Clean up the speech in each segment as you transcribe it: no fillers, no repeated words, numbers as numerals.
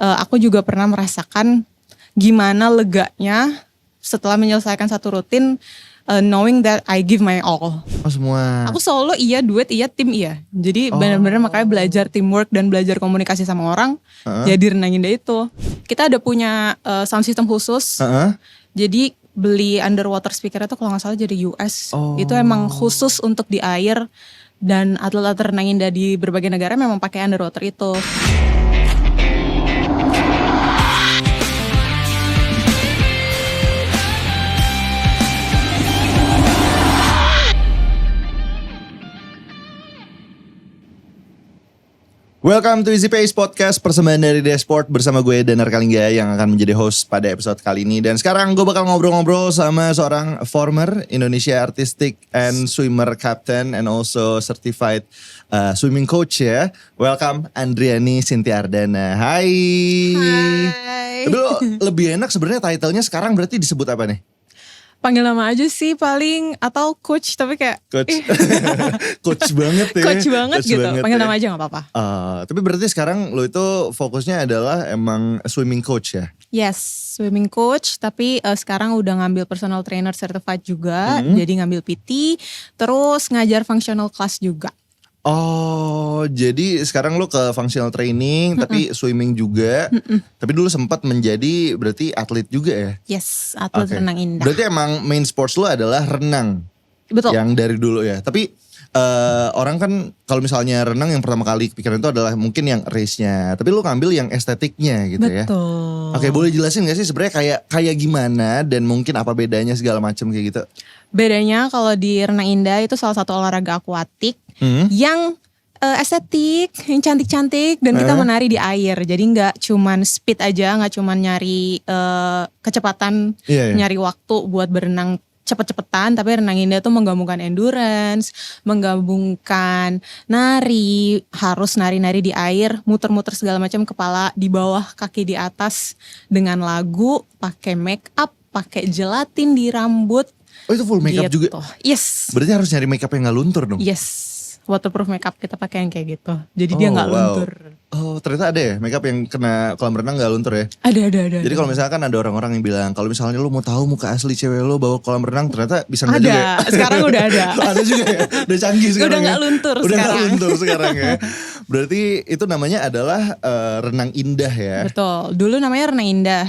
aku juga pernah merasakan gimana leganya setelah menyelesaikan satu rutin, knowing that I give my all. Oh semua. Aku solo iya, duet iya, tim iya. Jadi benar-benar makanya belajar teamwork dan belajar komunikasi sama orang. Jadi Renang Indah itu. Kita ada punya sound system khusus. Jadi beli underwater speaker itu kalau gak salah jadi US. Itu emang khusus untuk di air. Dan atlet-atlet Renang Indah di berbagai negara memang pakai underwater itu. Welcome to Easy Pace Podcast, persembahan dari Desport bersama gue Danar Kalingga yang akan menjadi host pada episode kali ini. Dan sekarang gue bakal ngobrol-ngobrol sama seorang former Indonesia Artistic and Swimmer Captain and also certified swimming coach ya. Welcome Andriani Cynthia Ardana. Hai. Tapi lo lebih enak sebenarnya title-nya sekarang berarti disebut apa nih? Panggil nama aja sih paling, atau coach, tapi kayak Coach. Coach banget ya. Coach banget gitu, panggil nama aja gak apa-apa. Tapi berarti sekarang lo itu fokusnya adalah emang swimming coach ya? Yes, swimming coach, tapi sekarang udah ngambil personal trainer certified juga, jadi ngambil PT, terus ngajar functional class juga. Oh, jadi sekarang lo ke functional training, tapi swimming juga. Tapi dulu sempat menjadi berarti atlet juga ya? Yes, atlet renang indah. Berarti emang main sports lo adalah renang? Betul. Yang dari dulu ya? Tapi orang kan kalau misalnya renang yang pertama kali pikiran itu adalah mungkin yang race-nya. Tapi lo ngambil yang estetiknya gitu ya? Betul. Oke, boleh jelasin gak sih sebenarnya kayak gimana dan mungkin apa bedanya segala macam kayak gitu? Bedanya kalau di Renang Indah itu salah satu olahraga akuatik yang estetik, yang cantik-cantik dan kita menari di air. Jadi nggak cuman speed aja, nggak cuman nyari kecepatan, nyari waktu buat berenang cepet-cepetan, tapi Renang Indah tuh menggabungkan endurance, menggabungkan nari, harus nari-nari di air, muter-muter segala macam, kepala di bawah, kaki di atas, dengan lagu, pakai make up, pakai gelatin di rambut. Oh itu full makeup gitu. juga? Yes. Berarti harus nyari makeup yang gak luntur dong? Yes. Waterproof makeup kita pakai yang kayak gitu. Jadi dia gak luntur. Oh ternyata ada ya makeup yang kena kolam renang gak luntur ya? Ada. Jadi kalau misalkan ada orang-orang yang bilang kalau misalnya lu mau tahu muka asli cewek lu bawa kolam renang, ternyata bisa nggak juga ya? Sekarang udah ada. Ada juga ya? Udah canggih sekarang. Udah gak luntur sekarang. Udah gak luntur sekarang ya. Berarti itu namanya adalah renang indah ya? Betul. Dulu namanya renang indah.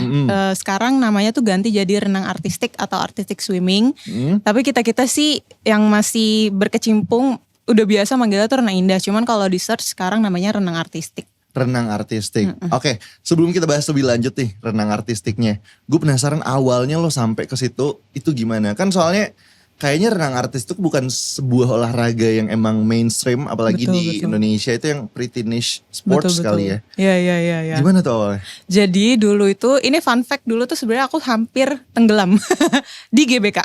Sekarang namanya tuh ganti jadi renang artistik atau artistic swimming. Tapi kita sih yang masih berkecimpung udah biasa manggilnya tuh renang indah. Cuman kalau di search sekarang namanya renang artistik. Renang artistik. Oke, sebelum kita bahas lebih lanjut nih renang artistiknya. Gue penasaran awalnya lo sampai ke situ itu gimana? Kan soalnya kayaknya renang artis itu bukan sebuah olahraga yang emang mainstream, apalagi di Indonesia itu yang pretty niche sports kali ya. Iya. Gimana tuh awalnya? Jadi dulu itu, ini fun fact, dulu tuh sebenarnya aku hampir tenggelam di GBK.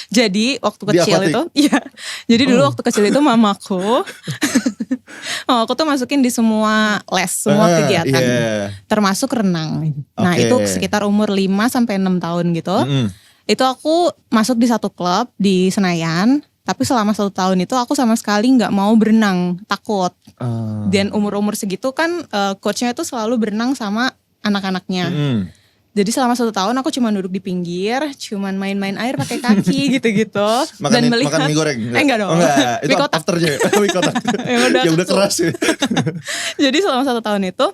Jadi waktu kecil itu, iya. Jadi dulu waktu kecil itu mamaku tuh masukin di semua les, semua kegiatan, termasuk renang. Nah itu sekitar umur 5-6 tahun gitu. Itu aku masuk di satu klub di Senayan, tapi selama 1 tahun itu aku sama sekali nggak mau berenang, takut. Dan umur-umur segitu kan coachnya itu selalu berenang sama anak-anaknya. Jadi selama 1 tahun aku cuma duduk di pinggir, cuma main-main air pakai kaki gitu-gitu. Dan melihat, makan mie goreng? Enggak dong. Enggak, itu afternya. Mie kotak. yang udah keras ya. Jadi selama 1 tahun itu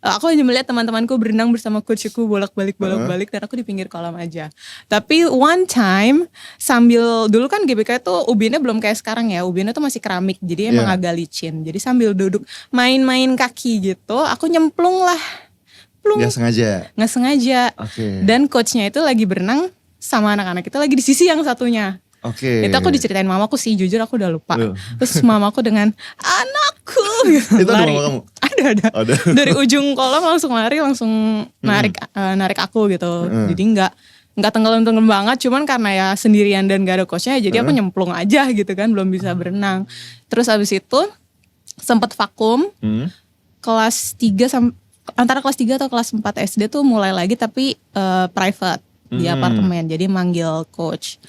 aku hanya melihat teman-temanku berenang bersama coachku bolak-balik dan aku di pinggir kolam aja. Tapi one time sambil, dulu kan GBK itu ubinnya belum kayak sekarang ya, ubinnya tuh masih keramik, jadi emang agak licin. Jadi sambil duduk main-main kaki gitu, aku nyemplung lah. Gak sengaja? Okay. Dan coachnya itu lagi berenang sama anak-anak itu lagi di sisi yang satunya. Itu aku diceritain mamaku sih, jujur aku udah lupa. Terus mamaku dengan anakku gitu, itu lari. Ada mama kamu? Ada. Dari ujung kolam langsung lari, langsung narik aku gitu. Jadi nggak tenggelam banget, cuman karena ya sendirian dan gak ada coachnya, jadi aku nyemplung aja gitu kan, belum bisa berenang. Terus abis itu sempet vakum, kelas 3 antara kelas 3 atau kelas 4 SD tuh mulai lagi, tapi private di apartemen, jadi manggil coach.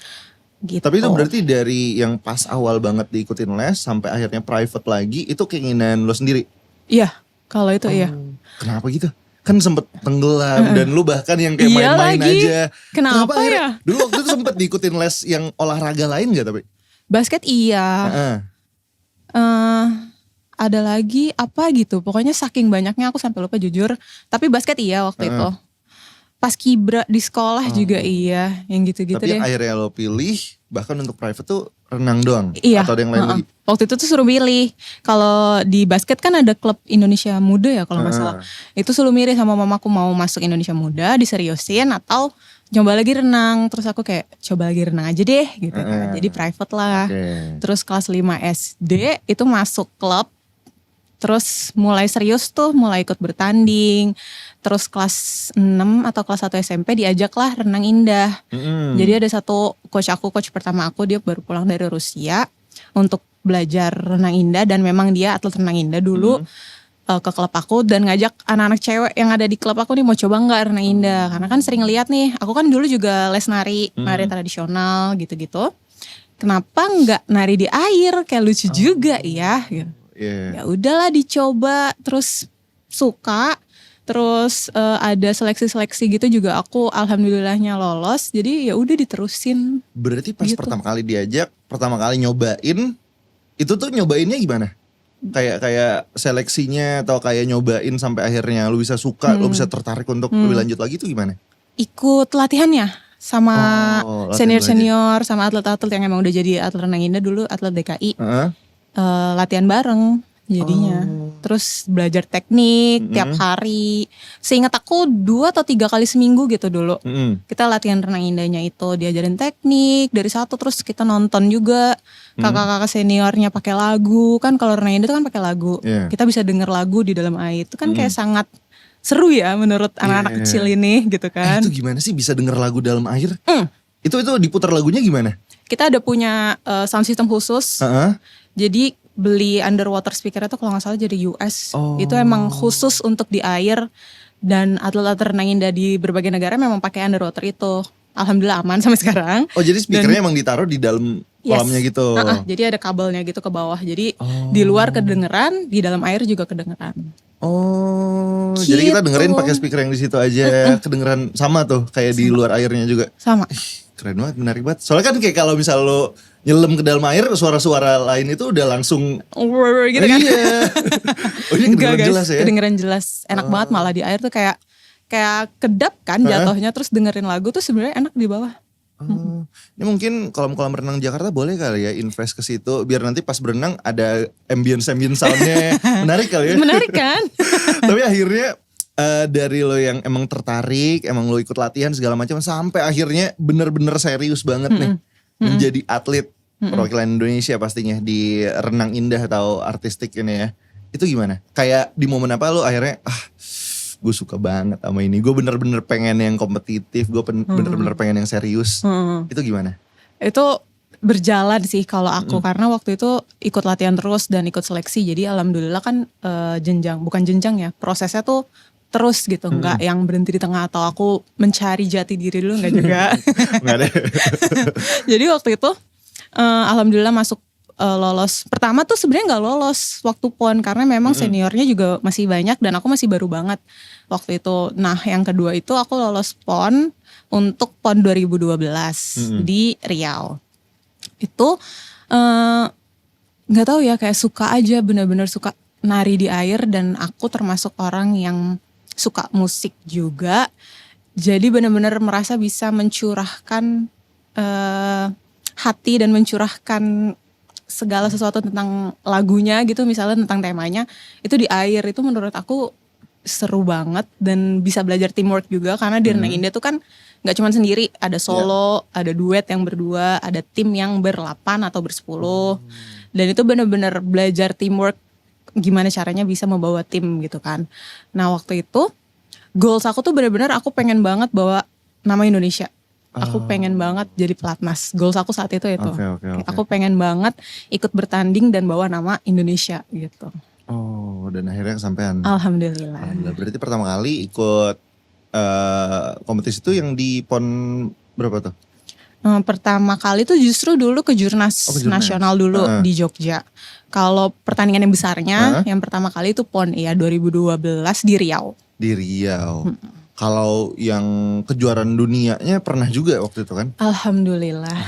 Gitu. Tapi itu berarti dari yang pas awal banget diikutin les sampai akhirnya private lagi, itu keinginan lo sendiri? Iya, kalau itu iya. Kenapa gitu? kan sempet tenggelam dan lu bahkan yang kayak Iya main-main lagi. aja. Kenapa ya? akhirnya- Dulu waktu itu sempet diikutin les yang olahraga lain gak tapi? Basket iya. Heeh. Ada lagi apa gitu. Pokoknya saking banyaknya aku sampai lupa jujur. Tapi basket iya waktu itu. Pas kibra di sekolah juga iya. Yang gitu-gitu Tapi deh. yang akhirnya lo pilih bahkan untuk private tuh renang doang? Iya. Atau ada yang lain lagi? Waktu itu tuh suruh milih. Kalau di basket kan ada klub Indonesia Muda ya kalau nggak salah. Itu suruh milih sama mamaku mau masuk Indonesia Muda diseriusin atau coba lagi renang. Terus aku kayak coba lagi renang aja deh gitu kan. Jadi private lah. Oke. Terus kelas 5 SD itu masuk klub. Terus mulai serius tuh, mulai ikut bertanding. Terus kelas 6 atau kelas 1 SMP diajaklah renang indah. Jadi ada satu coach pertama aku, dia baru pulang dari Rusia untuk belajar renang indah. Dan memang dia atlet renang indah dulu ke klub aku. Dan ngajak anak-anak cewek yang ada di klub aku nih mau coba gak renang indah. Karena kan sering lihat nih, aku kan dulu juga les nari tradisional gitu-gitu. Kenapa gak nari di air, kayak lucu juga ya gitu. Ya udahlah dicoba, terus suka, terus ada seleksi-seleksi gitu juga aku alhamdulillahnya lolos, jadi ya udah diterusin. Berarti pas gitu. pertama kali diajak, pertama kali nyobain, itu tuh nyobainnya gimana? Kayak seleksinya atau kayak nyobain sampai akhirnya lu bisa suka, lu bisa tertarik untuk lebih lanjut lagi itu gimana? Ikut latihannya sama latihan senior-senior, sama atlet-atlet yang emang udah jadi atlet renang indah dulu, atlet DKI. Latihan bareng jadinya. Terus belajar teknik tiap hari. Seingat aku 2 atau 3 kali seminggu gitu dulu. Kita latihan renang indahnya itu, diajarin teknik dari satu, terus kita nonton juga kakak-kakak seniornya pakai lagu. Kan kalau renang indah itu kan pakai lagu. Kita bisa denger lagu di dalam air. Itu kan kayak sangat seru ya menurut anak-anak kecil ini gitu kan. Itu gimana sih bisa denger lagu dalam air? Itu diputar lagunya gimana? Kita ada punya sound system khusus. Jadi beli underwater speaker itu kalau gak salah jadi US. Itu emang khusus untuk di air. Dan atlet-atlet renang indah di berbagai negara memang pakai underwater itu. Alhamdulillah aman sampai sekarang. Oh jadi speakernya emang ditaruh di dalam kolamnya gitu? Jadi ada kabelnya gitu ke bawah. Jadi di luar kedengeran, di dalam air juga kedengeran. Jadi kita dengerin pakai speaker yang di situ aja, kedengeran sama tuh kayak di luar airnya juga. Sama. Keren banget, menarik banget. Soalnya kan kayak kalau misal lo nyelam ke dalam air, suara-suara lain itu udah langsung gitu kan. Iya. Ini kedengeran jelas ya. Kedengeran jelas. Enak banget malah di air tuh kayak kedap kan jatuhnya, terus dengerin lagu tuh sebenarnya enak di bawah. Ini mungkin kolam-kolam renang Jakarta boleh kali ya invest ke situ biar nanti pas berenang ada ambience soundnya. Menarik kali ya. Menarik kan? Tapi akhirnya dari lo yang emang tertarik, emang lo ikut latihan segala macam sampai akhirnya bener-bener serius banget nih menjadi atlet perwakilan Indonesia pastinya di renang indah atau artistik ini ya. Itu gimana? Kayak di momen apa lo akhirnya gue suka banget sama ini. Gue bener-bener pengen yang kompetitif, gue bener-bener pengen yang serius. Itu gimana? Itu berjalan sih kalau aku karena waktu itu ikut latihan terus dan ikut seleksi. Jadi alhamdulillah kan bukan jenjang ya, prosesnya tuh terus gitu, nggak yang berhenti di tengah atau aku mencari jati diri dulu, nggak juga. Nggak ada. Jadi waktu itu alhamdulillah masuk lolos. Pertama tuh sebenarnya nggak lolos waktu PON karena memang seniornya juga masih banyak dan aku masih baru banget waktu itu. Nah yang kedua itu aku lolos PON untuk PON 2012 di Riau. Itu nggak tahu ya, kayak suka aja, benar-benar suka nari di air dan aku termasuk orang yang suka musik juga. Jadi benar-benar merasa bisa mencurahkan hati dan mencurahkan segala sesuatu tentang lagunya gitu, misalnya tentang temanya itu di air. Itu menurut aku seru banget dan bisa belajar teamwork juga karena di renang indah tuh kan nggak cuma sendiri, ada solo, ada duet yang berdua, ada tim yang ber-8 atau ber-10 dan itu benar-benar belajar teamwork, gimana caranya bisa membawa tim gitu kan. Nah waktu itu goals aku tuh benar-benar aku pengen banget bawa nama Indonesia. Aku pengen banget jadi pelatnas. Goals aku saat itu. Okay. Aku pengen banget ikut bertanding dan bawa nama Indonesia gitu. Dan akhirnya kesampean. Alhamdulillah. Berarti pertama kali ikut kompetisi itu yang di PON berapa tuh? Pertama kali tuh justru dulu ke Jurnas nasional dulu di Jogja. Kalau pertandingan yang besarnya yang pertama kali itu PON 2012 di Riau. Di Riau. Kalau yang kejuaraan dunianya pernah juga waktu itu kan? Alhamdulillah.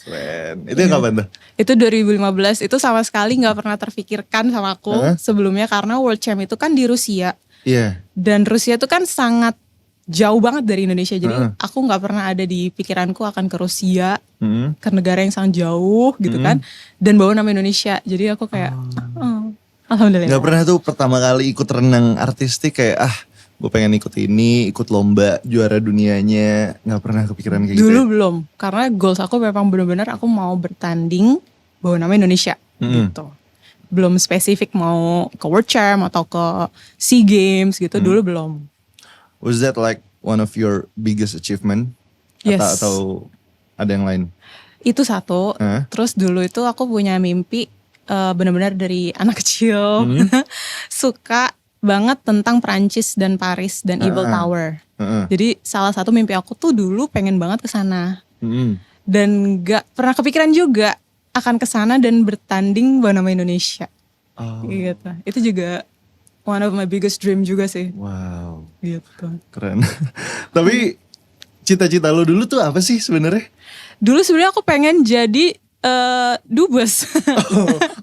Keren. Itu yang kapan tuh? Itu 2015, itu sama sekali gak pernah terfikirkan sama aku sebelumnya karena World Champ itu kan di Rusia. Iya. Dan Rusia itu kan sangat jauh banget dari Indonesia. Jadi aku gak pernah ada di pikiranku akan ke Rusia, ke negara yang sangat jauh gitu kan. Dan bawa nama Indonesia. Jadi aku kayak, alhamdulillah. Gak pernah tuh pertama kali ikut renang artistik kayak gue pengen ikut ini, ikut lomba juara dunianya. Gak pernah kepikiran kayak gitu Dulu ya? belum, karena goals aku memang benar-benar aku mau bertanding bawa nama Indonesia gitu. Belum spesifik mau ke World Champ atau ke SEA Games gitu, dulu belum. Was that like one of your biggest achievement? Yes. Atau ada yang lain? Itu satu. Terus dulu itu aku punya mimpi benar-benar dari anak kecil suka banget tentang Prancis dan Paris dan Eiffel Tower. Jadi salah satu mimpi aku tuh dulu pengen banget ke sana. Dan gak pernah kepikiran juga akan ke sana dan bertanding bawa nama Indonesia. Gitu. Itu juga one of my biggest dream juga sih. Wow. Gitu. Keren. Tapi cita-cita lo dulu tuh apa sih sebenarnya? Dulu sebenarnya aku pengen jadi dubes.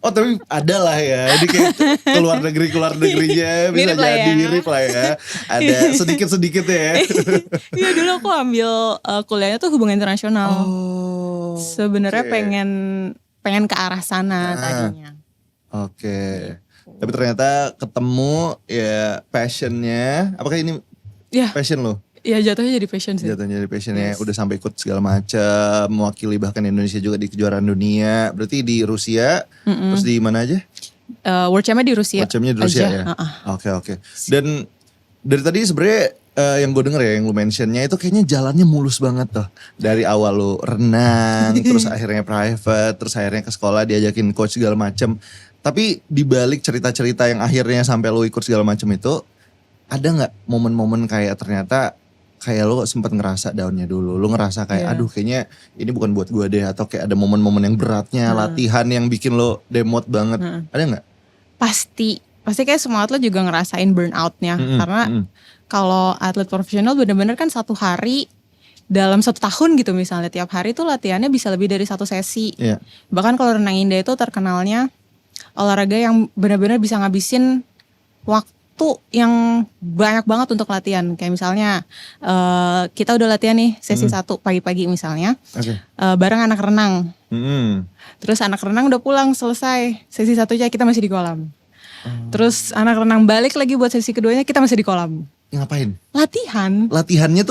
Oh tapi ada lah ya. Ini kayak keluar negerinya bisa Mirip lah jadi ya. mirip lah ya. Ada sedikit-sedikit ya. Iya dulu aku ambil kuliahnya tuh hubungan internasional. Sebenarnya pengen ke arah sana tadinya. Oke. Tapi ternyata ketemu ya passionnya. Apakah ini passion lo? Ya jatuhnya jadi passion sih. Jatuhnya jadi passionnya udah sampai ikut segala macam, mewakili bahkan Indonesia juga di kejuaraan dunia. Berarti di Rusia, terus di mana aja? World Champ-nya di Rusia. World Champ-nya di Rusia aja. ya. Oke. Dan dari tadi sebenarnya yang gue denger ya, yang lu mentionnya itu kayaknya jalannya mulus banget tuh. Dari awal lu renang, terus akhirnya private, terus akhirnya ke sekolah diajakin coach segala macam. Tapi dibalik cerita-cerita yang akhirnya sampai lu ikut segala macam itu, ada nggak momen-momen kayak ternyata kayak lo sempat ngerasa downnya dulu, lo ngerasa kayak aduh kayaknya ini bukan buat gue deh, atau kayak ada momen-momen yang beratnya, latihan yang bikin lo demot banget, ada nggak? Pasti kayak semua atlet juga ngerasain burnoutnya karena kalau atlet profesional benar-benar kan satu hari dalam 1 tahun gitu misalnya tiap hari tuh latihannya bisa lebih dari 1 sesi. Bahkan kalau renang indah itu terkenalnya olahraga yang benar-benar bisa ngabisin waktu yang banyak banget untuk latihan. Kayak misalnya kita udah latihan nih sesi 1 pagi-pagi misalnya bareng anak renang. Terus anak renang udah pulang selesai sesi 1-nya kita masih di kolam. Terus anak renang balik lagi buat sesi keduanya kita masih di kolam. Ngapain? Latihan. Latihannya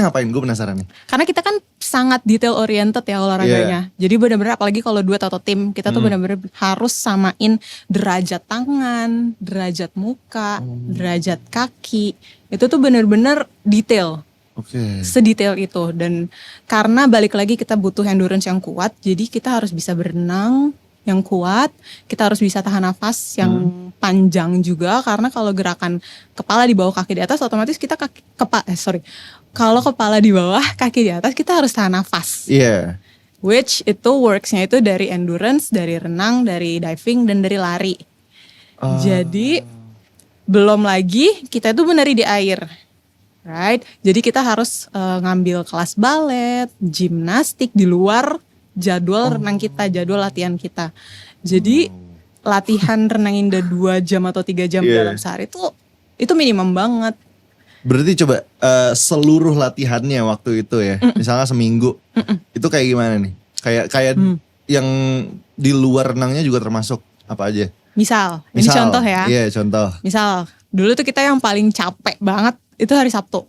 ngapain? Gue penasaran nih. Karena kita kan sangat detail oriented ya olahraganya. Jadi benar-benar apalagi kalau duet atau tim, kita tuh benar-benar harus samain derajat tangan, derajat muka, derajat kaki. Itu tuh benar-benar detail. Sedetail itu. Dan karena balik lagi kita butuh endurance yang kuat, jadi kita harus bisa berenang yang kuat, kita harus bisa tahan nafas yang panjang juga, karena kalau gerakan kepala di bawah kaki di atas otomatis kita kalau kepala di bawah kaki di atas kita harus tahan nafas. Which itu worksnya itu dari endurance, dari renang, dari diving dan dari lari. Jadi belum lagi kita itu menari di air. Right? Jadi kita harus ngambil kelas balet, gimnastik di luar jadwal renang kita, jadwal latihan kita. Jadi latihan renang indah 2 jam atau 3 jam dalam sehari itu minimum banget. Berarti coba seluruh latihannya waktu itu ya, misalnya seminggu, itu kayak gimana nih? Kayak yang di luar renangnya juga termasuk apa aja? Misal ini contoh ya. Iya contoh. Misal dulu tuh kita yang paling capek banget itu hari Sabtu.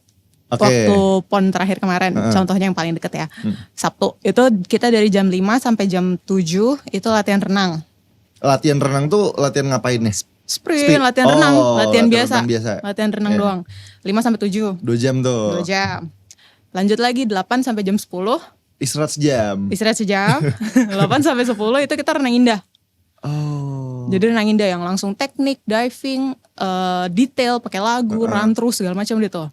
Waktu PON terakhir kemarin, contohnya yang paling deket ya. Sabtu, itu kita dari jam 5 sampai jam 7 itu latihan renang. Latihan renang tuh latihan ngapain nih? Sprint, latihan renang, latihan biasa. Latihan renang doang. 5 sampai 7. 2 jam tuh. 2 jam. Lanjut lagi 8 sampai jam 10. Istirahat sejam. 8 sampai 10 itu kita renang indah. Jadi renang indah yang langsung teknik, diving, detail, pakai lagu, run terus segala macam gitu.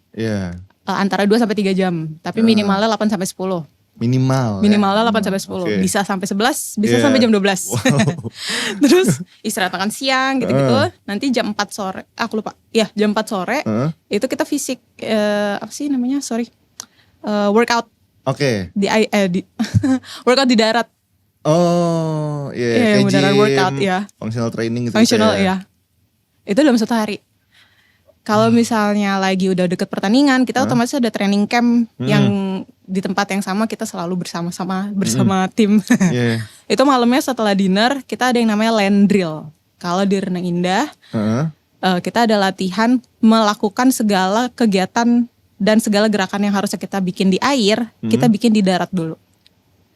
Antara 2 sampai 3 jam, tapi minimalnya 8 sampai 10. Minimalnya 8 sampai 10. Oke. Bisa sampai 11, bisa Iya. sampai jam 12. Wow. Terus istirahat makan siang gitu-gitu. Nanti jam 4 sore, aku lupa. Ya, jam 4 sore itu kita fisik apa sih namanya? Workout Oke. di workout di darat. Oh, iya, Iya, kayak beneran gym, workout, ya. functional training gitu. Functional ya. ya. Itu dalam 1 hari. Kalau misalnya lagi udah deket pertandingan, kita otomatis ada training camp yang di tempat yang sama, kita selalu bersama tim. Iya. Itu malamnya setelah dinner kita ada yang namanya land drill. Kalau di Renang Indah kita ada latihan melakukan segala kegiatan dan segala gerakan yang harusnya kita bikin di air, kita bikin di darat dulu.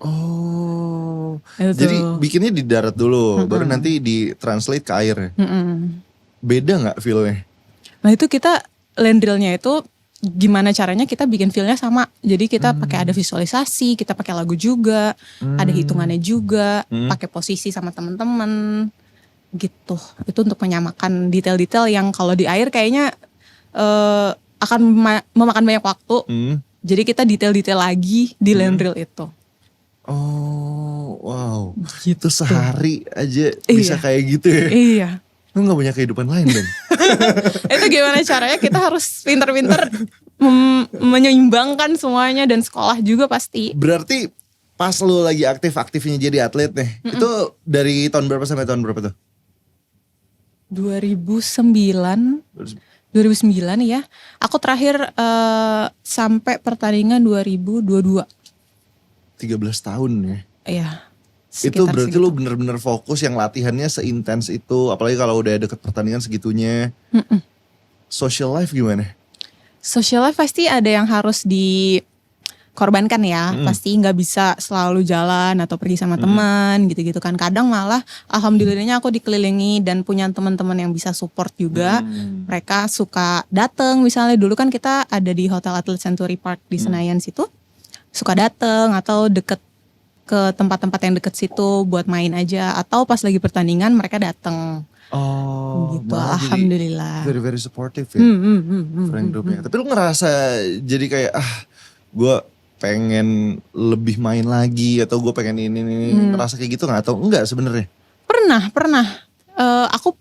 Oh, Itu. jadi bikinnya di darat dulu, baru nanti ditranslate ke air. Beda nggak feelnya? Nah itu kita land drill-nya itu gimana caranya kita bikin feel-nya sama. Jadi kita pakai ada visualisasi, kita pakai lagu juga, ada hitungannya juga, pakai posisi sama teman-teman gitu. Itu untuk menyamakan detail-detail yang kalau di air kayaknya akan memakan banyak waktu. Jadi kita detail-detail lagi di land drill itu. Oh, wow. Gitu. Itu sehari aja bisa kayak gitu ya? Iya. Lu gak punya kehidupan lain dong? Itu gimana caranya kita harus pinter-pinter menyeimbangkan semuanya dan sekolah juga pasti. Berarti pas lu lagi aktif-aktifnya jadi atlet nih, itu dari tahun berapa sampai tahun berapa tuh? 2009 ya. Aku terakhir sampai pertandingan 2022. 13 tahun ya? Iya. Itu sekitar berarti segitu. lu bener-bener fokus yang latihannya seintens itu. Apalagi kalau udah deket pertandingan segitunya. Social life gimana? Social life pasti ada yang harus dikorbankan ya. Pasti gak bisa selalu jalan atau pergi sama teman gitu-gitu kan. Kadang malah alhamdulillahnya aku dikelilingi dan punya teman-teman yang bisa support juga. Mereka suka dateng, misalnya dulu kan kita ada di Hotel Atlet Century Park di Senayan situ. Suka dateng atau deket ke tempat-tempat yang deket situ buat main aja. Atau pas lagi pertandingan mereka dateng. Oh, Gitu, malah jadi alhamdulillah. very very supportive ya friend groupnya. Tapi lu ngerasa jadi kayak gue pengen lebih main lagi atau gue pengen ini ngerasa kayak gitu nggak atau enggak sebenarnya? Pernah. Aku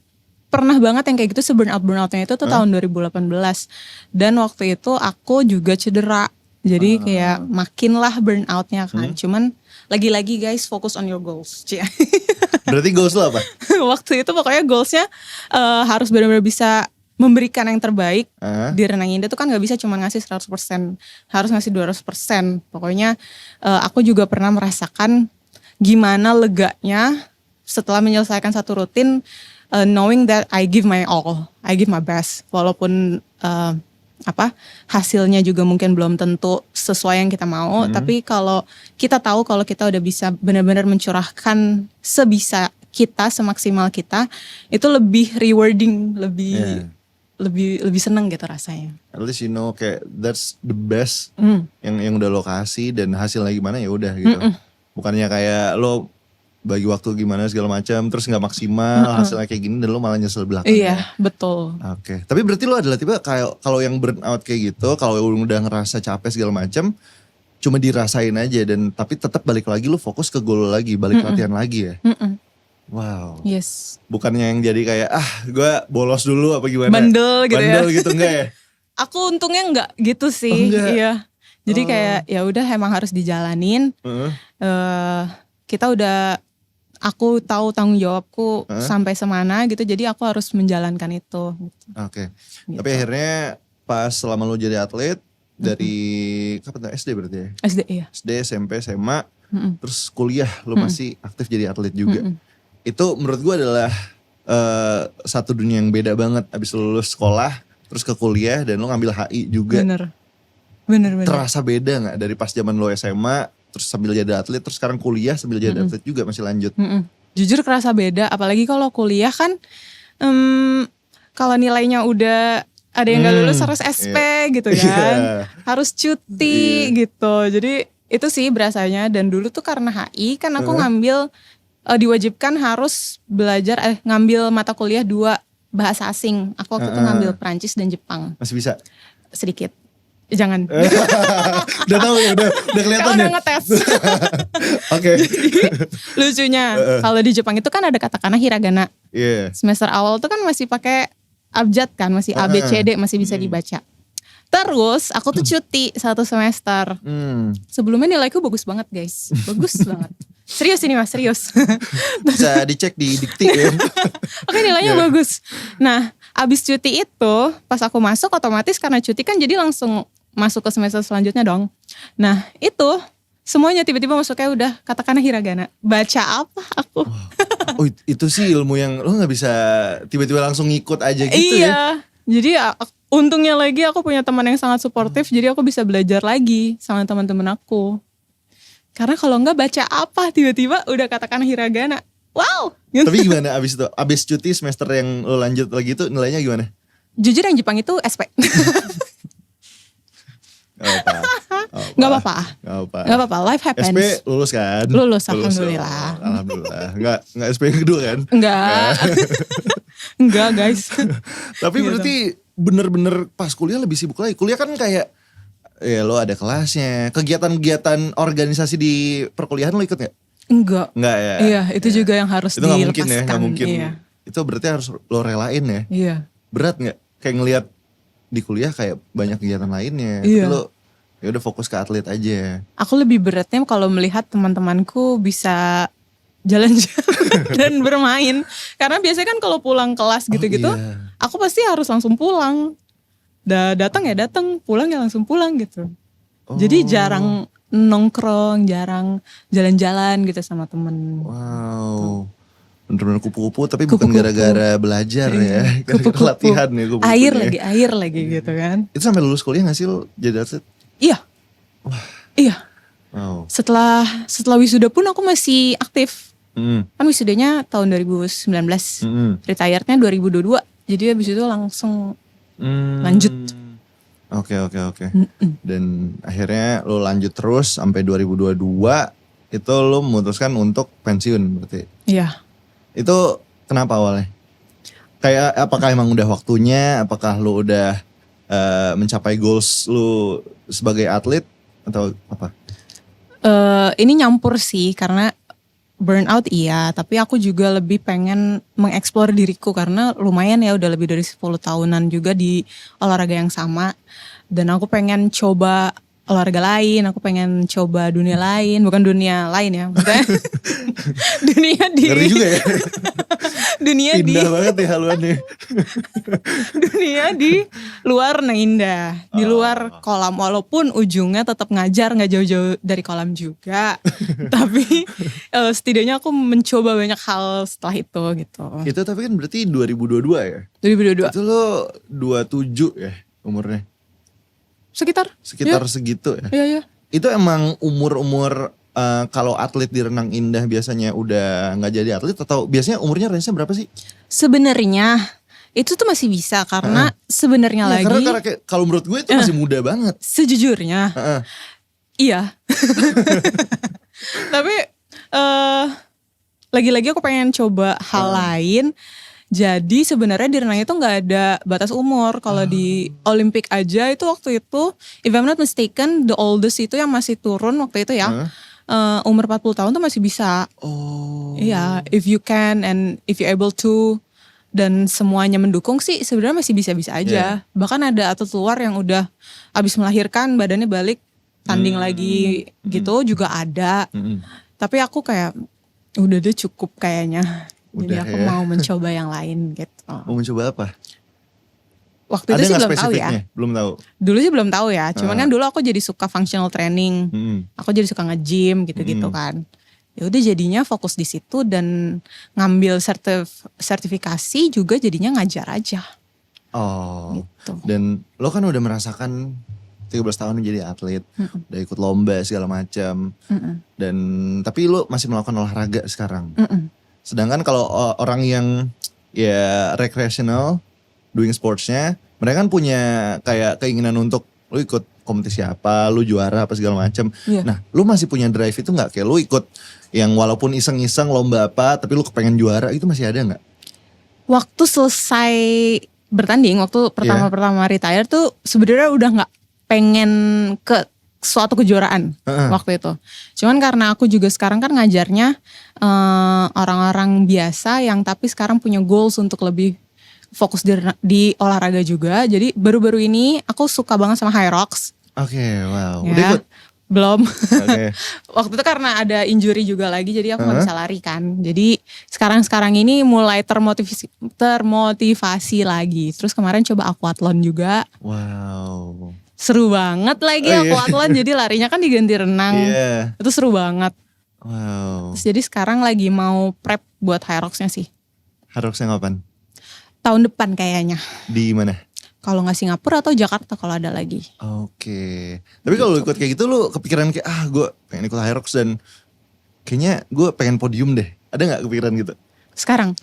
pernah banget yang kayak gitu burnoutnya itu tuh tahun 2018. Dan waktu itu aku juga cedera. Jadi kayak makinlah burnoutnya kan. Cuman lagi-lagi guys fokus on your goals. Berarti goals lo apa? Waktu itu pokoknya goalsnya harus benar-benar bisa memberikan yang terbaik. Di Renang Indah tuh kan gak bisa cuma ngasih 100%. Harus ngasih 200%. Pokoknya aku juga pernah merasakan gimana leganya setelah menyelesaikan satu rutin. Knowing that I give my all. I give my best. Walaupun hasilnya juga mungkin belum tentu sesuai yang kita mau. Tapi kalau kita tahu kalau kita udah bisa benar-benar mencurahkan sebisa kita, semaksimal kita, itu lebih rewarding, lebih seneng gitu rasanya. At least you know kayak that's the best yang udah lo kasih dan hasilnya gimana ya udah gitu. Bukannya kayak lo bagi waktu gimana segala macam terus nggak maksimal hasilnya kayak gini dan lo malah nyesel belakangnya. Iya, betul. Oke. Tapi berarti lo adalah tipe kayak kalau yang burnout kayak gitu, kalau udah ngerasa capek segala macam cuma dirasain aja dan tapi tetap balik lagi lo fokus ke goal lo lagi, balik latihan lagi ya. Wow. Yes. Bukannya yang jadi kayak gue bolos dulu apa gimana? Bandel gitu ya. Bandel gitu enggak ya? Aku untungnya enggak gitu sih. Oh, enggak. Iya. Jadi kayak ya udah emang harus dijalanin. Aku tahu tanggung jawabku sampai semana gitu. Jadi aku harus menjalankan itu. Oke. Gitu. Tapi akhirnya pas selama lo jadi atlet dari kapan tuh? SD berarti ya? SD iya. SD, SMP, SMA, terus kuliah lo masih aktif jadi atlet juga. Itu menurut gue adalah satu dunia yang beda banget. Abis lo lulus sekolah, terus ke kuliah dan lo ngambil HI juga. Bener. Terasa beda gak dari pas zaman lo SMA, terus sambil jadi atlet, terus sekarang kuliah sambil jadi atlet juga masih lanjut? Jujur kerasa beda, apalagi kalau kuliah kan kalau nilainya udah ada yang gak lulus harus SP gitu kan. Harus cuti gitu. Jadi itu sih berasanya. Dan dulu tuh karena HI kan aku ngambil diwajibkan harus belajar ngambil mata kuliah 2 bahasa asing. Aku waktu itu ngambil Perancis dan Jepang. Masih bisa? Sedikit. Jangan. Udah tahu ya, udah kelihatan Udah ya. ngetes. Oke. Lucunya kalau di Jepang itu kan ada katakana hiragana. Iya. Semester awal tuh kan masih pakai abjad kan, masih A B C D masih bisa dibaca. Terus aku tuh cuti 1 semester. Sebelumnya nilaiku bagus banget guys, bagus banget. Serius ini mas, serius. Bisa dicek di dikti ya. Oke nilainya bagus. Nah abis cuti itu pas aku masuk otomatis karena cuti kan jadi langsung masuk ke semester selanjutnya dong. Nah itu semuanya tiba-tiba masuknya udah katakana hiragana. Baca apa aku? Oh itu sih ilmu yang lo gak bisa tiba-tiba langsung ngikut aja gitu ya. Iya. Jadi untungnya lagi aku punya teman yang sangat suportif. Jadi aku bisa belajar lagi sama teman-teman aku. Karena kalau enggak baca apa tiba-tiba udah katakana hiragana. Wow. Tapi gimana abis itu? Abis cuti semester yang lo lanjut lagi itu nilainya gimana? Jujur yang Jepang itu SP. Gak apa-apa. Gak apa-apa, life happens. SP lulus kan? Lulus, alhamdulillah. Alhamdulillah. Enggak SP yang kedua kan? Enggak. Enggak guys. Tapi berarti bener-bener pas kuliah lebih sibuk lagi. Kuliah kan kayak ya lo ada kelasnya. Kegiatan-kegiatan organisasi di perkuliahan lo ikut gak? Enggak. Enggak ya? Iya itu juga yang harus itu dilepaskan. Itu gak mungkin ya, gak mungkin. Iya. Itu berarti harus lo relain ya? Iya. Berat gak? Kayak ngelihat di kuliah kayak banyak kegiatan lainnya. Iya. Tapi lo ya udah fokus ke atlet aja. Aku lebih beratnya kalau melihat teman-temanku bisa jalan-jalan dan bermain. Karena biasanya kan kalau pulang kelas gitu-gitu, aku pasti harus langsung pulang. Datang ya datang, pulang ya langsung pulang gitu. Jadi jarang nongkrong, jarang jalan-jalan gitu sama temen. Wow. Bener-bener kupu-kupu tapi bukan gara-gara belajar ya. Kupu-kupu. Latihan ya kupu-kupu. Air lagi gitu kan. Itu sampai lulus kuliah gak sih lo jadi atlet? Iya. Wah. Iya. Wow. Setelah wisuda pun aku masih aktif. Kan wisudanya tahun 2019. Retirednya 2022. Jadi habis itu langsung lanjut. Oke. Dan akhirnya lo lanjut terus sampai 2022. Itu lo memutuskan untuk pensiun berarti? Iya. Itu kenapa awalnya? Kayak apakah emang udah waktunya? Apakah lo udah mencapai goals lo sebagai atlet? Atau apa? Ini nyampur sih karena burnout iya. Tapi aku juga lebih pengen mengeksplor diriku. Karena lumayan ya udah lebih dari 10 tahunan juga di olahraga yang sama. Dan aku pengen coba olahraga lain, aku pengen coba dunia lain, bukan dunia lain ya, maksudnya dunia di Ngeri juga ya. dunia Pindah banget ya haluannya. dunia di luar indah, di luar kolam, walaupun ujungnya tetap ngajar, nggak jauh-jauh dari kolam juga, tapi setidaknya aku mencoba banyak hal setelah itu gitu. Itu tapi kan berarti 2022 ya? 2022. Itu lo 27 ya umurnya? Sekitar segitu ya? Iya. Itu emang umur-umur kalau atlet di Renang Indah biasanya udah gak jadi atlet atau biasanya umurnya range-nya berapa sih? Sebenarnya itu tuh masih bisa karena sebenarnya lagi. Karena kalau menurut gue itu masih muda banget. Sejujurnya, iya. Tapi lagi-lagi aku pengen coba hal lain. Jadi sebenarnya di renang itu nggak ada batas umur. Kalau di Olimpik aja itu waktu itu, if I'm not mistaken, the oldest itu yang masih turun waktu itu ya, umur 40 tahun tuh masih bisa. Iya, if you can and if you able to, dan semuanya mendukung sih sebenarnya masih bisa-bisa aja. Bahkan ada atlet luar yang udah abis melahirkan badannya balik tanding lagi gitu juga ada. Tapi aku kayak udah deh cukup kayaknya. Jadi aku mau mencoba yang lain gitu. Mau mencoba apa? Waktu itu sih belum tahu ya. Belum tahu. Dulu sih belum tahu ya. Cuman kan dulu aku jadi suka functional training. Aku jadi suka nge-gym gitu-gitu kan. Ya udah jadinya fokus di situ dan ngambil sertifikasi juga jadinya ngajar aja. Oh. Gitu. Dan lo kan udah merasakan 13 tahun jadi atlet, udah ikut lomba segala macam. Dan tapi lo masih melakukan olahraga sekarang. Sedangkan kalau orang yang ya recreational doing sportsnya, mereka kan punya kayak keinginan untuk lu ikut kompetisi apa, lu juara apa segala macam. Nah, lu masih punya drive itu nggak? Kayak lu ikut yang walaupun iseng-iseng lomba apa, tapi lu kepengen juara itu masih ada nggak? Waktu selesai bertanding, waktu pertama retire tuh sebenarnya udah nggak pengen ke suatu kejuaraan waktu itu. Cuman karena aku juga sekarang kan ngajarnya orang-orang biasa yang tapi sekarang punya goals untuk lebih fokus di olahraga juga. Jadi baru-baru ini aku suka banget sama Hyrox. Oke, wow. Ya, Udah ikut? belum. Oke. Waktu itu karena ada injury juga lagi, jadi aku nggak bisa lari kan. Jadi sekarang ini mulai termotivasi lagi. Terus kemarin coba aquathlon juga. Wow. Seru banget lagi aquathlon. Jadi larinya kan diganti renang. Itu seru banget. Wow. Terus jadi sekarang lagi mau prep buat Hyrox-nya sih. Hyrox-nya kapan? Tahun depan kayaknya. Di mana? Kalau nggak Singapura atau Jakarta kalau ada lagi. Oke. Tapi kalau lu ikut kayak gitu lu kepikiran kayak gue pengen ikut Hyrox dan kayaknya gue pengen podium deh. Ada gak kepikiran gitu? Sekarang.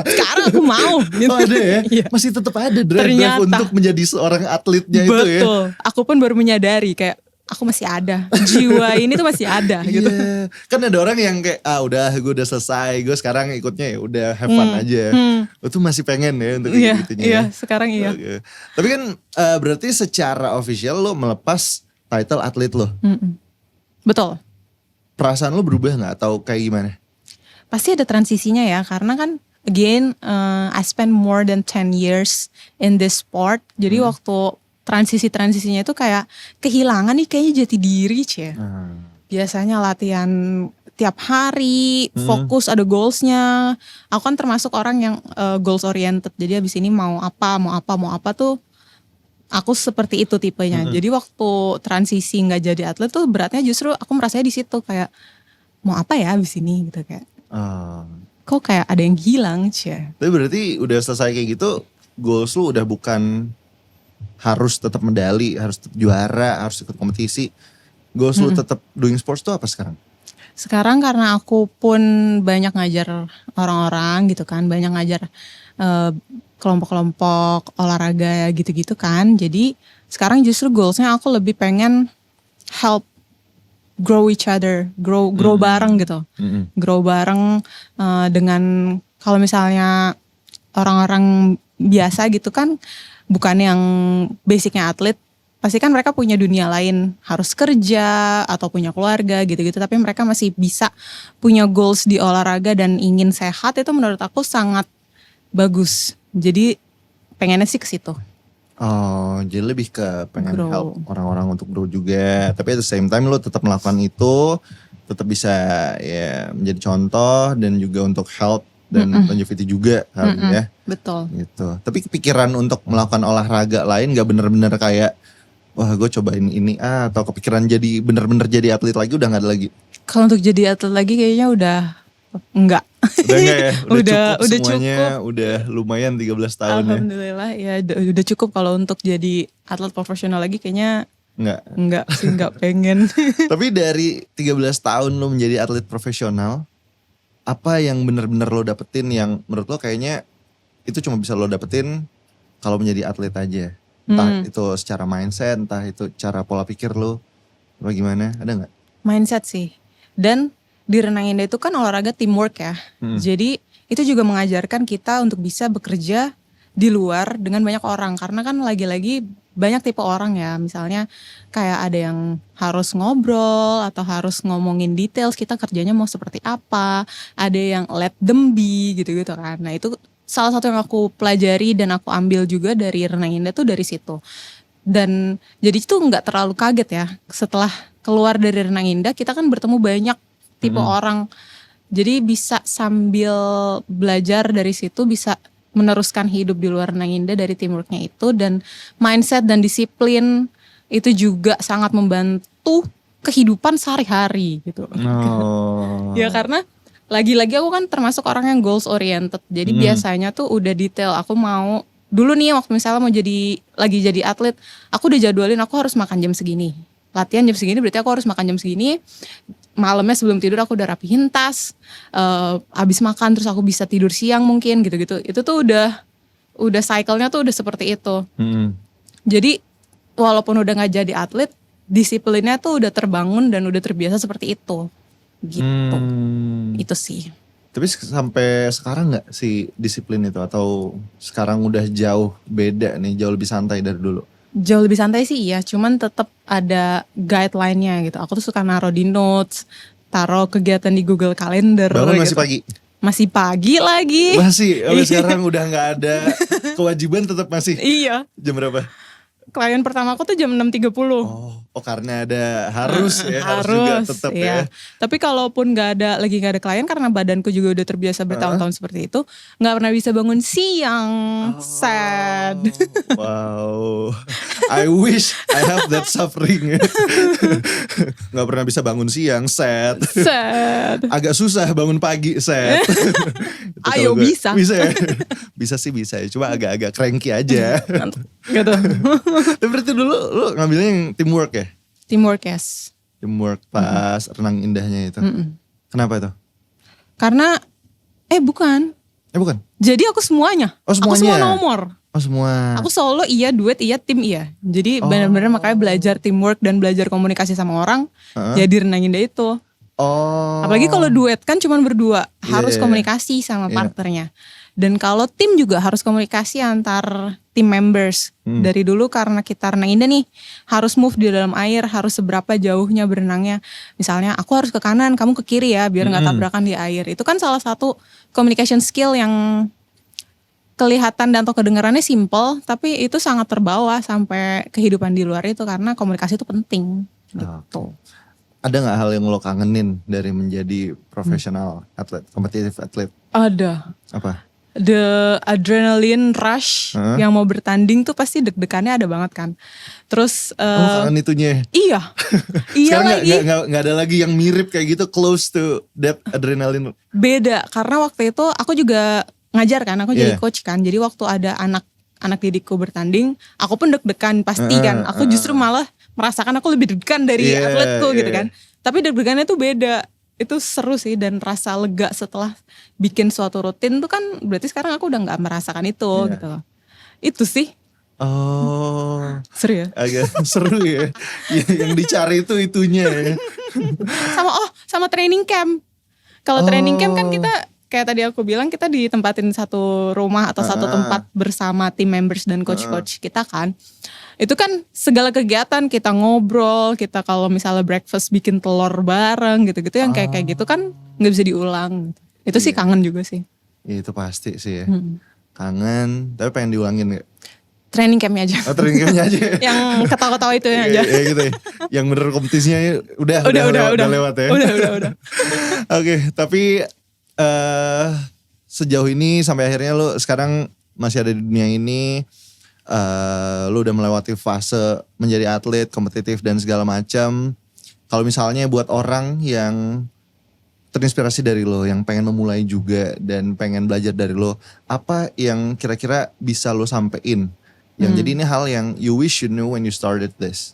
Sekarang aku mau. Gitu. Oh ada ya? Iya. Masih tetap ada drive untuk menjadi seorang atletnya itu ya? Betul. Aku pun baru menyadari kayak aku masih ada. Jiwa ini tuh masih ada gitu. Iya. Kan ada orang yang kayak udah gue udah selesai. Gue sekarang ikutnya ya udah have fun aja. Gue tuh masih pengen ya untuk gitunya. Iya, sekarang iya. Okay. Tapi kan berarti secara official lo melepas title atlet lo. Betul. Perasaan lo berubah gak atau kayak gimana? Pasti ada transisinya ya. Karena kan again I spend more than 10 years in this sport. Jadi waktu transisinya itu kayak kehilangan nih kayaknya jati diri cie. Biasanya latihan tiap hari, fokus ada goalsnya. Aku kan termasuk orang yang goals oriented. Jadi abis ini mau apa tuh aku seperti itu tipenya. Jadi waktu transisi nggak jadi atlet tuh beratnya justru aku merasanya di situ kayak mau apa ya abis ini gitu kayak. Kok kayak ada yang hilang cie. Tapi berarti udah selesai kayak gitu, goals lu udah bukan harus tetap medali, harus tetap juara, harus ikut kompetisi. Goals lu tetap doing sports tuh apa sekarang? Sekarang karena aku pun banyak ngajar orang-orang gitu kan, banyak ngajar kelompok-kelompok olahraga gitu-gitu kan. Jadi sekarang justru goalsnya aku lebih pengen help grow each other, grow bareng gitu. Grow bareng dengan kalau misalnya orang-orang biasa gitu kan, bukan yang basicnya atlet, pasti kan mereka punya dunia lain, harus kerja atau punya keluarga gitu-gitu, tapi mereka masih bisa punya goals di olahraga dan ingin sehat, itu menurut aku sangat bagus. Jadi pengennya sih ke situ. Oh, jadi lebih ke pengen help orang-orang untuk grow juga, tapi at the same time lo tetap melakukan itu, tetap bisa ya menjadi contoh dan juga untuk help dan longevity juga ya. Betul. Gitu. Tapi kepikiran untuk melakukan olahraga lain gak bener-bener kayak wah gue cobain ini atau kepikiran jadi bener-bener jadi atlet lagi udah gak ada lagi? Kalau untuk jadi atlet lagi kayaknya udah enggak. Udah enggak ya? Udah udah semuanya cukup. udah lumayan 13 tahun. Alhamdulillah ya udah cukup. Kalau untuk jadi atlet profesional lagi kayaknya enggak sih, enggak pengen. Tapi dari 13 tahun lo menjadi atlet profesional, apa yang benar-benar lo dapetin yang menurut lo kayaknya itu cuma bisa lo dapetin kalau menjadi atlet aja? Entah itu secara mindset, entah itu cara pola pikir lo, bagaimana? Ada nggak? Mindset sih. Dan di Renang Indah itu kan olahraga teamwork ya. Jadi itu juga mengajarkan kita untuk bisa bekerja di luar dengan banyak orang. Karena kan lagi-lagi banyak tipe orang ya. Misalnya kayak ada yang harus ngobrol atau harus ngomongin details kita kerjanya mau seperti apa. Ada yang let them be gitu-gitu kan. Nah itu salah satu yang aku pelajari dan aku ambil juga dari Renang Indah tuh dari situ. Dan jadi itu gak terlalu kaget ya. Setelah keluar dari Renang Indah kita kan bertemu banyak tipe orang. Jadi bisa sambil belajar dari situ bisa meneruskan hidup di luar Renang Indah dari teamworknya itu. Dan mindset dan disiplin itu juga sangat membantu kehidupan sehari-hari gitu. Ya karena lagi-lagi aku kan termasuk orang yang goals oriented. Jadi biasanya tuh udah detail. Aku mau dulu nih waktu misalnya mau lagi jadi atlet, aku udah jadwalin aku harus makan jam segini. Latihan jam segini berarti aku harus makan jam segini. Malamnya sebelum tidur aku udah rapihin tas. Habis makan terus aku bisa tidur siang mungkin gitu-gitu. Itu tuh udah cycle-nya tuh udah seperti itu. Jadi walaupun udah gak jadi atlet, disiplinnya tuh udah terbangun dan udah terbiasa seperti itu. Gitu. Itu sih. Tapi sampai sekarang gak sih disiplin itu? Atau sekarang udah jauh beda nih, jauh lebih santai dari dulu? Jauh lebih santai sih iya, cuman tetap ada guideline-nya gitu. Aku tuh suka naruh di notes, taruh kegiatan di Google Calendar. Bangun masih gitu. pagi? Masih pagi lagi. Masih, sampai sekarang udah gak ada kewajiban tetap masih. Iya. Jam berapa? Klien pertama aku tuh jam 6.30. Oh karena ada harus ya, harus juga tetap iya. ya. Tapi kalaupun gak ada klien karena badanku juga udah terbiasa bertahun-tahun seperti itu, gak pernah bisa bangun siang. Sad. Wow, I wish I have that suffering. Gak pernah bisa bangun siang, sad. Agak susah bangun pagi, sad. Ayo bisa. Bisa ya? Bisa sih bisa ya, cuma agak-agak cranky aja. Gitu. Tapi berarti dulu lu ngambilnya yang teamwork ya? Teamwork, yes. Teamwork pas renang indahnya itu. Kenapa itu? Karena bukan. Bukan? Jadi aku semuanya. Oh semuanya? Aku semua nomor. Oh semua. Aku solo iya, duet iya, tim iya. Jadi benar-benar makanya belajar teamwork dan belajar komunikasi sama orang. Jadi renang indah itu. Oh. Apalagi kalau duet kan cuma berdua. Harus komunikasi sama partnernya. Dan kalau tim juga harus komunikasi antar tim members. Dari dulu karena kita renang indah nih, harus move di dalam air, harus seberapa jauhnya berenangnya. Misalnya aku harus ke kanan, kamu ke kiri ya, biar gak tabrakan di air. Itu kan salah satu communication skill yang kelihatan dan atau kedengarannya simple, tapi itu sangat terbawa sampai kehidupan di luar itu karena komunikasi itu penting. Gitu. Ada gak hal yang lo kangenin dari menjadi profesional atlet, kompetitif atlet? Ada. Apa? The adrenaline rush yang mau bertanding tuh pasti deg-degannya ada banget kan. Terus kangen itunya. Iya. Iya sekarang lagi. Gak ada lagi yang mirip kayak gitu, close to that adrenaline. Beda karena waktu itu aku juga ngajar kan, aku jadi coach kan. Jadi waktu ada anak didikku bertanding, aku pun deg-degan pasti kan. Aku justru malah merasakan aku lebih deg-degan dari atletku gitu kan. Tapi deg-degannya tuh beda. Itu seru sih dan rasa lega setelah bikin suatu rutin tuh kan berarti sekarang aku udah gak merasakan itu gitu loh. Itu sih. Oh. Seru ya? Agak seru ya. Yang dicari itu itunya ya. Sama training camp. Kalau training camp kan kita kayak tadi aku bilang kita ditempatin satu rumah atau satu tempat bersama tim members dan coach-coach kita kan. Itu kan segala kegiatan kita ngobrol, kita kalau misalnya breakfast bikin telur bareng gitu-gitu yang kayak gitu kan gak bisa diulang. Itu sih kangen juga sih. Itu pasti sih ya. Kangen, tapi pengen diulangin gak? Training campnya aja. Oh training campnya aja. Yang ketawa-ketawa itu aja. Ya gitu ya. Yang bener kompetisinya udah lewat ya. Udah. Oke, tapi sejauh ini sampai akhirnya lo sekarang masih ada di dunia ini. Lu udah melewati fase menjadi atlet, kompetitif dan segala macam. Kalau misalnya buat orang yang terinspirasi dari lo, yang pengen memulai juga dan pengen belajar dari lo, apa yang kira-kira bisa lo sampein? Yang jadi ini hal yang you wish you knew when you started this.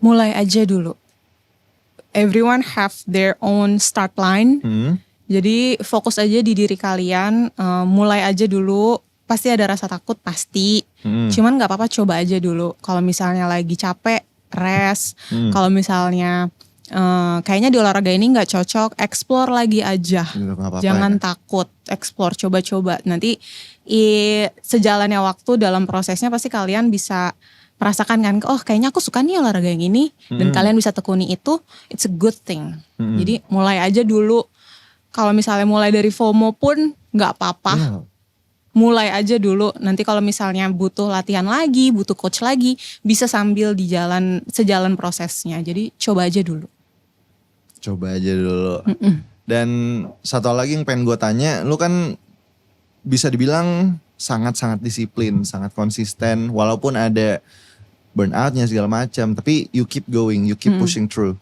Mulai aja dulu. Everyone have their own start line. Jadi fokus aja di diri kalian, mulai aja dulu. Pasti ada rasa takut pasti, cuman gak apa-apa coba aja dulu. Kalau misalnya lagi capek, rest. Kalau misalnya kayaknya di olahraga ini gak cocok, explore lagi aja. Jangan takut, explore, coba-coba. Nanti sejalannya waktu dalam prosesnya pasti kalian bisa merasakan kan, oh kayaknya aku suka nih olahraga yang ini. Dan kalian bisa tekuni itu, it's a good thing. Jadi mulai aja dulu. Kalau misalnya mulai dari FOMO pun gak apa-apa. Mulai aja dulu, nanti kalau misalnya butuh latihan lagi, butuh coach lagi, bisa sambil sejalan prosesnya. Jadi coba aja dulu. Dan satu lagi yang pengen gue tanya, lu kan bisa dibilang sangat-sangat disiplin, sangat konsisten, walaupun ada burnoutnya segala macam, tapi you keep going, you keep pushing through.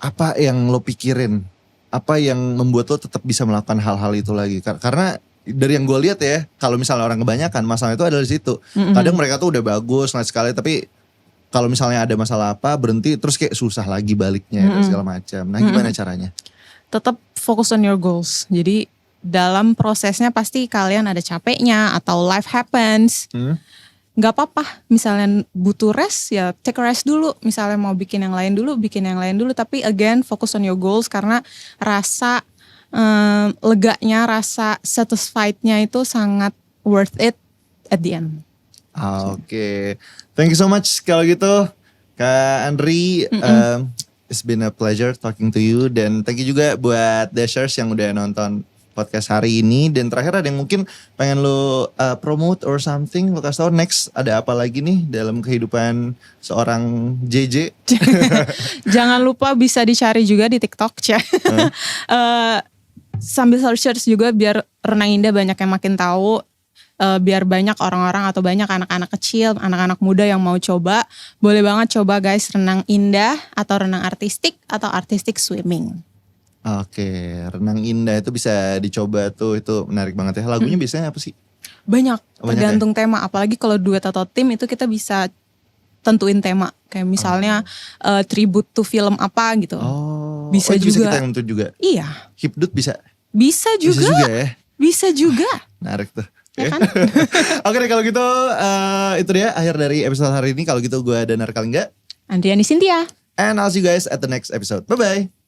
Apa yang lo pikirin? Apa yang membuat lo tetap bisa melakukan hal-hal itu lagi? Karena dari yang gue lihat ya, kalau misalnya orang kebanyakan masalah itu ada di situ. Kadang mereka tuh udah bagus sekali, tapi kalau misalnya ada masalah apa berhenti terus kayak susah lagi baliknya dan segala macam. Nah gimana caranya? Tetap fokus on your goals. Jadi dalam prosesnya pasti kalian ada capeknya atau life happens. Gak apa-apa, misalnya butuh rest ya take a rest dulu. Misalnya mau bikin yang lain dulu, bikin yang lain dulu. Tapi again fokus on your goals karena rasa leganya, rasa satisfied-nya itu sangat worth it at the end. Oke. Thank you so much kalau gitu Kak Andri. It's been a pleasure talking to you. Dan thank you juga buat Dashers yang udah nonton podcast hari ini. Dan terakhir ada yang mungkin pengen lo promote or something, lo kasih tau next ada apa lagi nih dalam kehidupan seorang JJ. Jangan lupa bisa dicari juga di TikTok, sambil search juga biar Renang Indah banyak yang makin tahu. Biar banyak orang-orang atau banyak anak-anak kecil, anak-anak muda yang mau coba. Boleh banget coba guys, renang indah atau renang artistik atau artistic swimming. Oke, renang indah itu bisa dicoba tuh, itu menarik banget ya. Lagunya biasanya apa sih? Banyak, tergantung tema. Apalagi kalau duet atau tim itu kita bisa tentuin tema. Kayak misalnya tribute to film apa gitu. Bisa juga. Bisa kita yang tentu juga? Iya. Hipdut bisa? Bisa juga. Bisa juga ya? Bisa juga. Menarik tuh. Ya kan? Oke deh kalau gitu itu dia akhir dari episode hari ini. Kalau gitu gue Danar Kalingga, Andriani Cynthia. and I'll see you guys at the next episode. Bye bye.